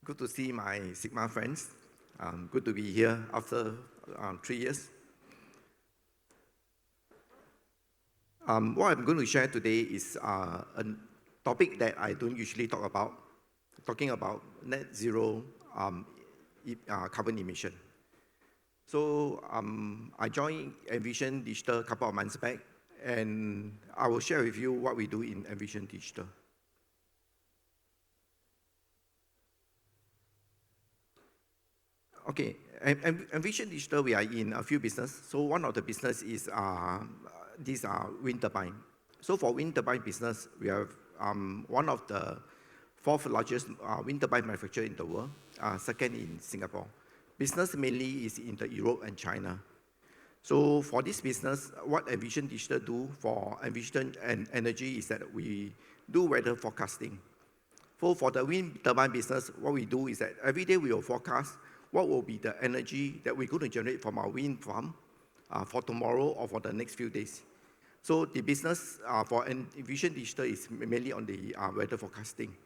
Good to see my SIFMA friends. Good to be here after 3 years. What I'm going to share today is a topic that I don't usually talk about, talking about net zero carbon emission. So I joined Envision Digital a couple of months back, and I will share with you what we do in Envision Digital. Okay, Envision Digital, we are in a few businesses. So one of the business is these are wind turbine. So for wind turbine business, we have one of the fourth largest wind turbine manufacturer in the world, second in Singapore. Business mainly is in the Europe and China. So for this business, what Envision Digital do for Envision and Energy is that we do weather forecasting. So for the wind turbine business, what we do is that every day we will forecast what will be the energy that we're going to generate from our wind farm for tomorrow or for the next few days. So the business for Envision Digital is mainly on the weather forecasting.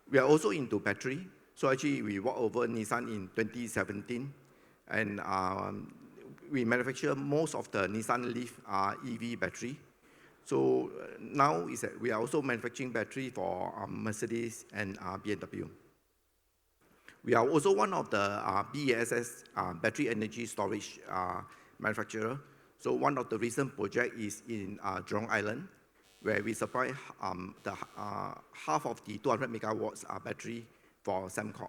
We are also into battery. So actually we worked over Nissan in 2017, and we manufacture most of the Nissan Leaf EV battery. So now is that we are also manufacturing battery for Mercedes and BMW. We are also one of the BESS battery energy storage manufacturer. So one of the recent project is in Jurong Island, where we supply half of the 200 megawatts battery for Sembcorp.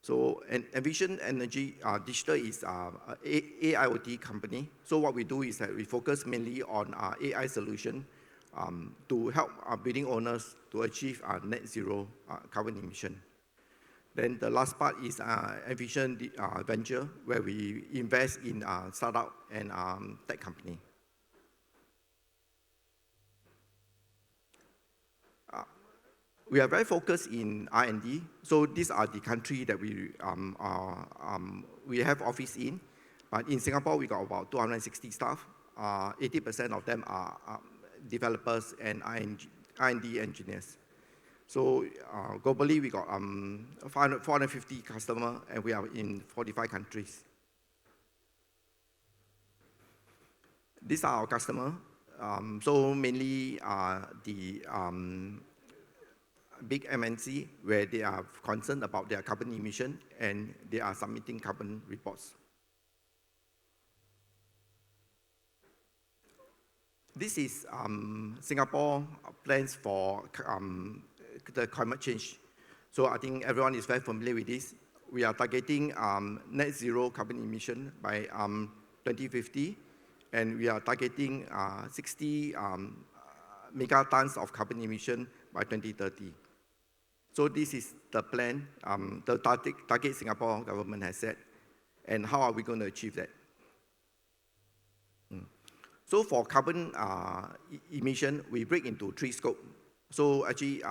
So Envision Energy Digital is an AIoT company. So what we do is that we focus mainly on AI solution to help our building owners to achieve net zero carbon emission. Then the last part is Envision Venture, where we invest in startup and tech company. We are very focused in R&D. So these are the countries that we have office in. But in Singapore, we got about 260 staff. 80% of them are developers and R&D engineers. So globally, we got 450 customers, and we are in 45 countries. These are our customers. So mainly the big MNC, where they are concerned about their carbon emission, and they are submitting carbon reports. This is Singapore plans for the climate change. So I think everyone is very familiar with this. We are targeting net zero carbon emission by 2050, and we are targeting 60 megatons of carbon emission by 2030. So this is the plan, the target Singapore government has set, and how are we going to achieve that? So for carbon emission, we break into 3 scopes. So actually,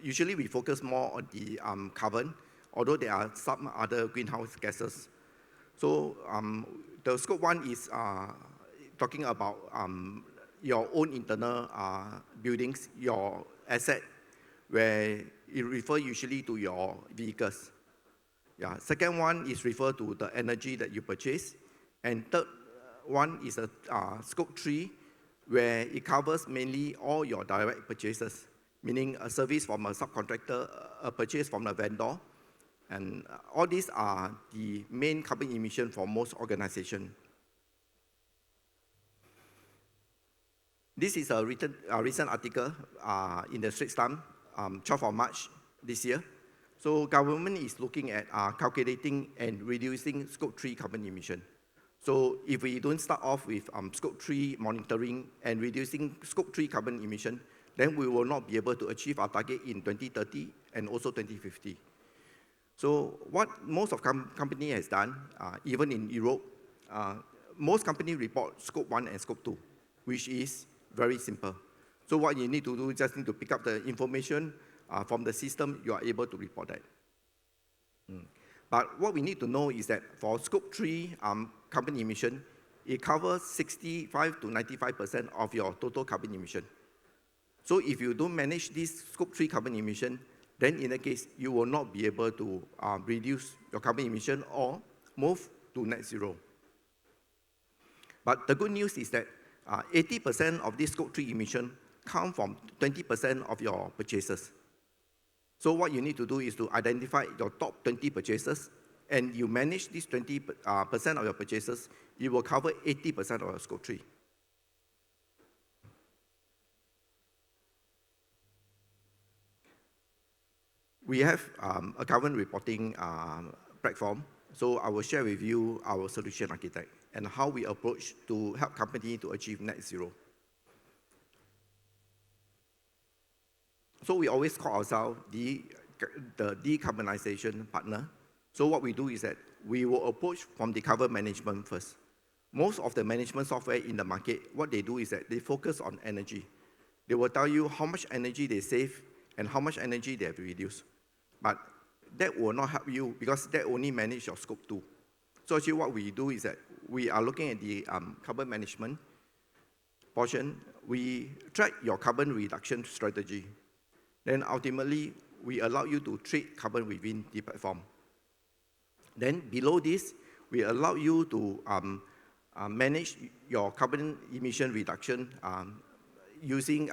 usually we focus more on the carbon, although there are some other greenhouse gases. So the scope 1 is talking about your own internal buildings, your asset, where it refers usually to your vehicles. Yeah. Second one is refer to the energy that you purchase. And third one is a scope 3, where it covers mainly all your direct purchases, meaning a service from a subcontractor, a purchase from a vendor. And all these are the main carbon emission for most organizations. This is a recent article in the Straits Times, 12th of March this year. So government is looking at calculating and reducing scope 3 carbon emission. So if we don't start off with scope 3 monitoring and reducing scope 3 carbon emission, then we will not be able to achieve our target in 2030 and also 2050. So what most of company has done, even in Europe, most companies report scope 1 and scope 2, which is very simple. So what you need to do is just need to pick up the information from the system, you are able to report that. But what we need to know is that for scope 3 carbon emission, it covers 65 to 95% of your total carbon emission. So if you don't manage this scope 3 carbon emission, then in that case, you will not be able to reduce your carbon emission or move to net zero. But the good news is that 80% of this Scope 3 emission come from 20% of your purchases. So what you need to do is to identify your top 20 purchases, and you manage these 20% of your purchases, you will cover 80% of your Scope 3. We have a carbon reporting platform, so I will share with you our solution architect and how we approach to help company to achieve net zero. So we always call ourselves the decarbonization partner. So what we do is that we will approach from the carbon management first. Most of the management software in the market, what they do is that they focus on energy. They will tell you how much energy they save and how much energy they have to reduce. But that will not help you because that only manage your Scope 2. So actually what we do is that we are looking at the carbon management portion. We track your carbon reduction strategy. Then ultimately, we allow you to treat carbon within the platform. Then below this, we allow you to manage your carbon emission reduction using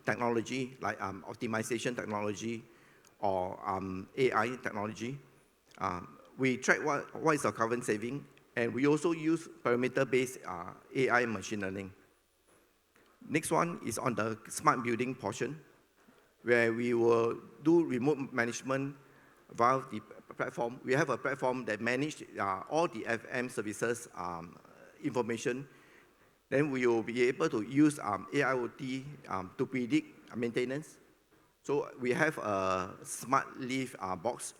technology like optimization technology or AI technology. We track what is our carbon saving, and we also use parameter-based AI machine learning. Next one is on the smart building portion, where we will do remote management via the platform. We have a platform that manages all the FM services information. Then we will be able to use AIoT to predict maintenance. So we have a smart lift box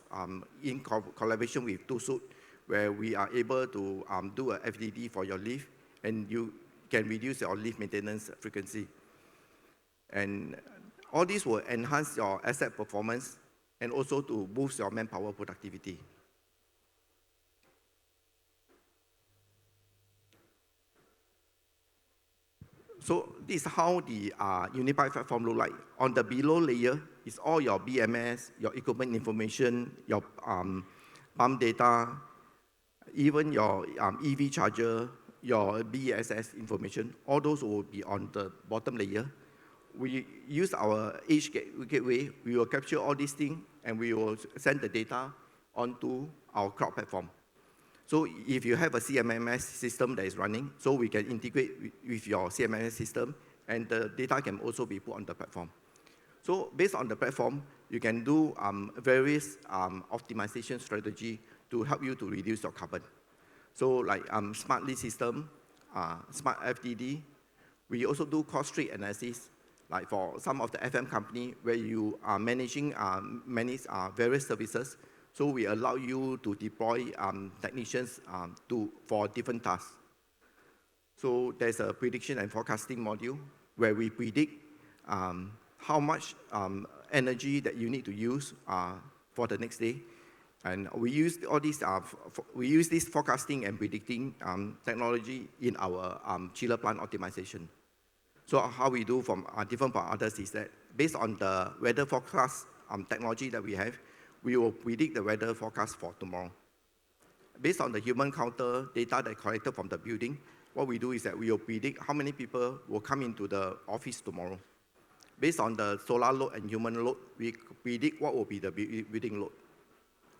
in collaboration with TuSuit, where we are able to do a FDD for your lift, and you can reduce your lift maintenance frequency. And all this will enhance your asset performance and also to boost your manpower productivity. So this is how the unified platform look like. On the below layer is all your BMS, your equipment information, your pump data, even your EV charger, your BESS information. All those will be on the bottom layer. We use our edge gateway. We will capture all these things, and we will send the data onto our cloud platform. So if you have a CMMS system that is running, so we can integrate with your CMMS system, and the data can also be put on the platform. So based on the platform, you can do various optimization strategy to help you to reduce your carbon. So like smart lead system, smart FDD. We also do cost street analysis, like for some of the FM company where you are managing various services. So we allow you to deploy technicians for different tasks. So there's a prediction and forecasting module where we predict how much energy that you need to use for the next day. And we use all these, we use this forecasting and predicting technology in our chiller plant optimization. So how we do from different from others is that based on the weather forecast technology that we have, we will predict the weather forecast for tomorrow. Based on the human counter data that collected from the building, what we do is that we will predict how many people will come into the office tomorrow. Based on the solar load and human load, we predict what will be the building load.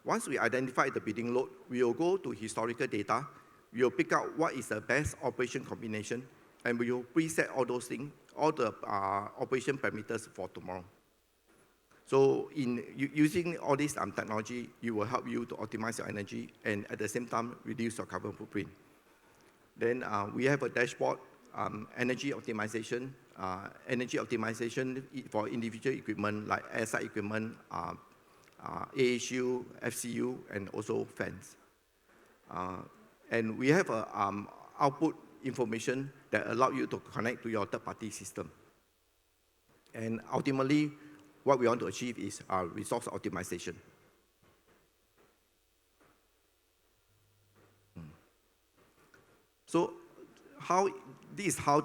Once we identify the building load, we will go to historical data. We will pick out what is the best operation combination, and we will preset all those things, all the operation parameters for tomorrow. So in using all this technology, it will help you to optimize your energy and at the same time reduce your carbon footprint. Then we have a dashboard, energy optimization for individual equipment like airside equipment, AHU, FCU, and also fans. And we have a output information that allow you to connect to your third-party system. And ultimately, what we want to achieve is resource optimization. So this is how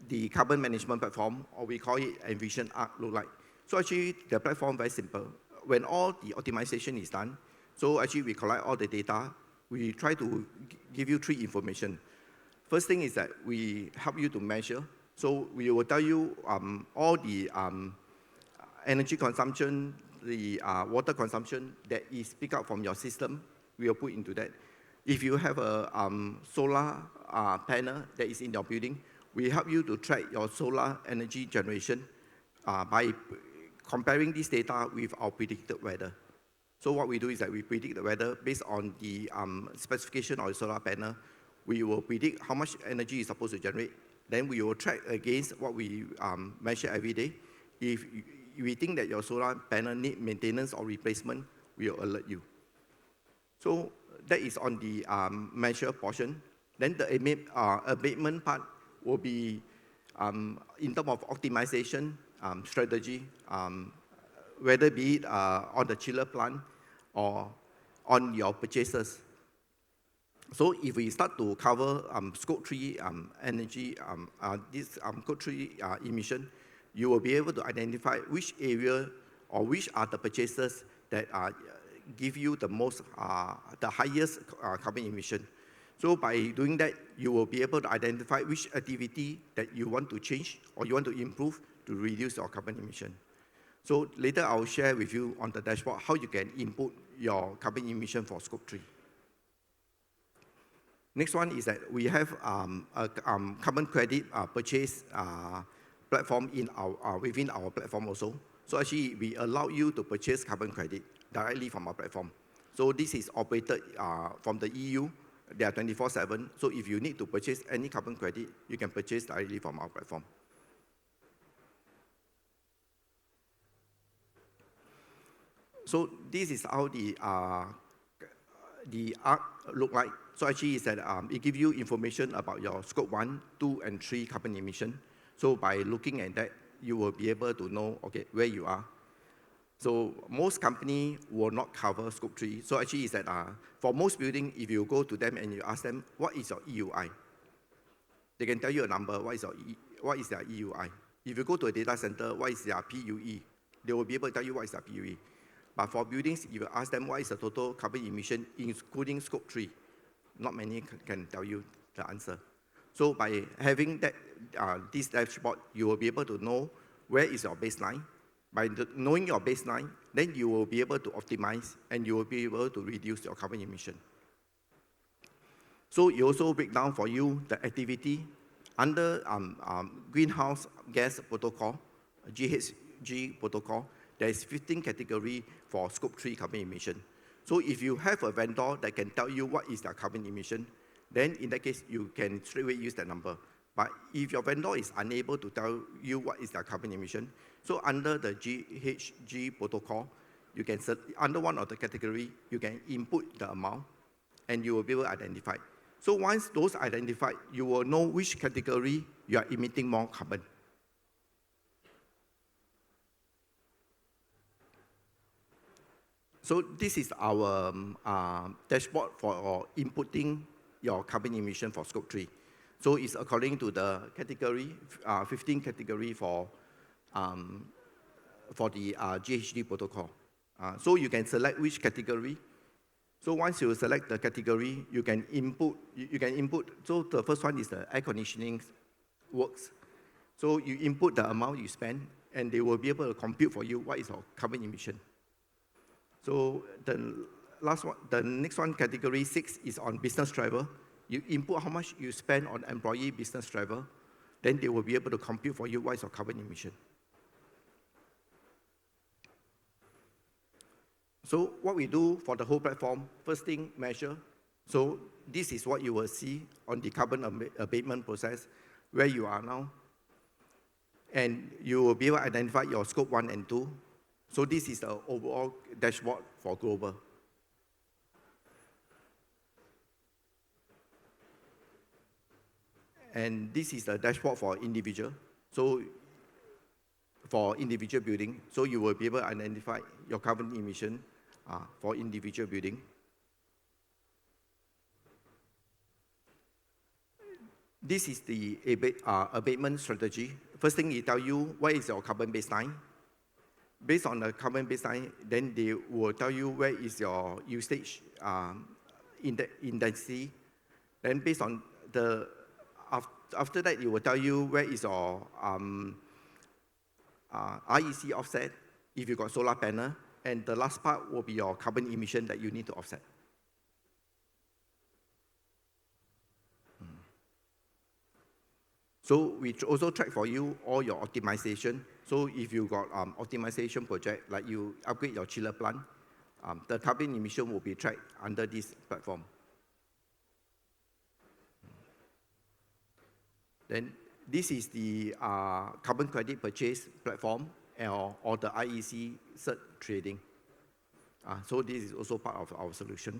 the carbon management platform, or we call it Envision Arc, look like. So actually, the platform very simple. When all the optimization is done, so actually we collect all the data. We try to give you 3 information. First thing is that we help you to measure. So we will tell you all the energy consumption, the water consumption that is picked up from your system, we will put into that. If you have a solar panel that is in your building, we help you to track your solar energy generation by comparing this data with our predicted weather. So what we do is that we predict the weather based on the specification of the solar panel. We will predict how much energy is supposed to generate. Then we will track against what we measure every day. If we think that your solar panel need maintenance or replacement, we will alert you. So that is on the measure portion. Then the abatement part will be in terms of optimization strategy, whether be it on the chiller plant or on your purchases. So if we start to cover scope 3 energy, scope 3 emission, you will be able to identify which area or which are the purchases that give you the most, the highest carbon emission. So by doing that, you will be able to identify which activity that you want to change or you want to improve to reduce your carbon emission. So later I'll share with you on the dashboard how you can input your carbon emission for scope 3. Next one is that we have a carbon credit purchase platform in within our platform also. So actually, we allow you to purchase carbon credit directly from our platform. So this is operated from the EU. They are 24/7. So if you need to purchase any carbon credit, you can purchase directly from our platform. So this is how the arc look like. So actually, is that it gives you information about your scope 1, 2, and 3 carbon emission. So by looking at that, you will be able to know, okay, where you are. So most companies will not cover scope 3. So actually, is that for most buildings, if you go to them and you ask them, what is your EUI? They can tell you a number, what is their EUI? If you go to a data center, what is their PUE? They will be able to tell you what is their PUE. But for buildings, if you ask them what is the total carbon emission, including scope 3, not many can tell you the answer. So by having that, this dashboard, you will be able to know where is your baseline. By knowing your baseline, then you will be able to optimize and you will be able to reduce your carbon emission. So it also break down for you the activity under greenhouse gas protocol, GHG protocol. There is 15 categories for scope 3 carbon emission. So if you have a vendor that can tell you what is their carbon emission, then in that case, you can straight away use that number. But if your vendor is unable to tell you what is their carbon emission, so under the GHG protocol, you can under one of the category, you can input the amount, and you will be able to identify. So once those identified, you will know which category you are emitting more carbon. So this is our dashboard for inputting your carbon emission for scope 3. So it's according to the category, 15 category for the GHG protocol. So you can select which category. So once you select the category, you can input. So the first one is the air conditioning works. So you input the amount you spend, and they will be able to compute for you what is your carbon emission. So the next one, category 6, is on business travel. You input how much you spend on employee business travel, then they will be able to compute for you what is your carbon emission. So what we do for the whole platform, first thing, measure. So this is what you will see on the carbon abatement process, where you are now. And you will be able to identify your scope 1 and 2. So this is the overall dashboard for global. And this is the dashboard for individual. So for individual building, so you will be able to identify your carbon emission for individual building. This is the abatement strategy. First thing, it tells you what is your carbon baseline. based on the carbon baseline, then they will tell you where is your usage intensity. Then based on the, after that, it will tell you where is your REC offset, if you got solar panel, and the last part will be your carbon emission that you need to offset. So we also track for you all your optimization. So if you got optimization project, like you upgrade your chiller plant, the carbon emission will be tracked under this platform. Then this is the carbon credit purchase platform or the IEC cert trading. So this is also part of our solution.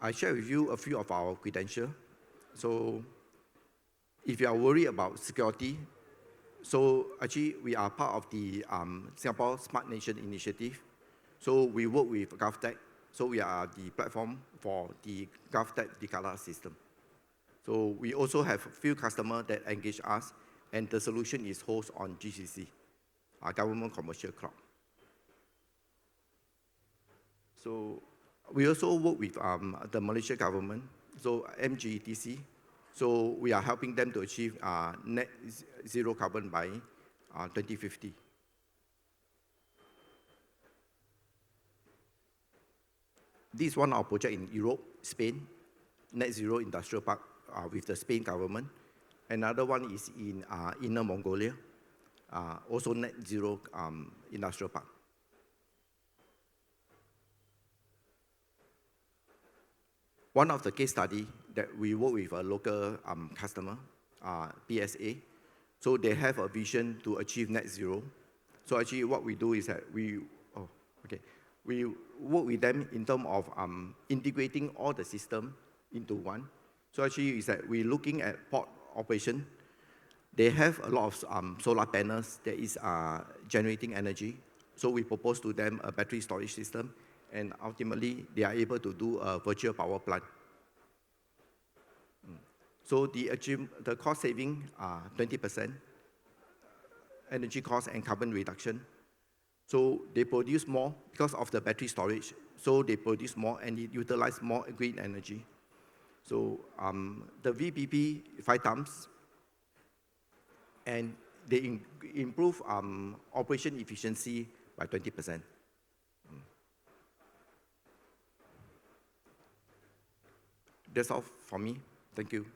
I share with you a few of our credentials. So if you are worried about security, so actually we are part of the Singapore Smart Nation Initiative. So we work with GovTech. So we are the platform for the GovTech Decala system. So we also have a few customers that engage us, and the solution is hosted on GCC, Government Commercial Cloud. So we also work with the Malaysia government, so MGETC. So we are helping them to achieve net zero carbon by 2050. This is one of our projects in Europe, Spain, net zero industrial park with the Spain government. Another one is in Inner Mongolia, also net zero industrial park. One of the case study that we work with a local customer, PSA, so they have a vision to achieve net zero. So actually what we do is that we work with them in terms of integrating all the system into one. So actually is that we're looking at port operation. They have a lot of solar panels that is generating energy. So we propose to them a battery storage system, and ultimately they are able to do a virtual power plant. So the cost saving 20%, energy cost and carbon reduction. So they produce more because of the battery storage. So they produce more and it utilize more green energy. So the VPP 5 times, and they improve operation efficiency by 20%. That's all for me. Thank you.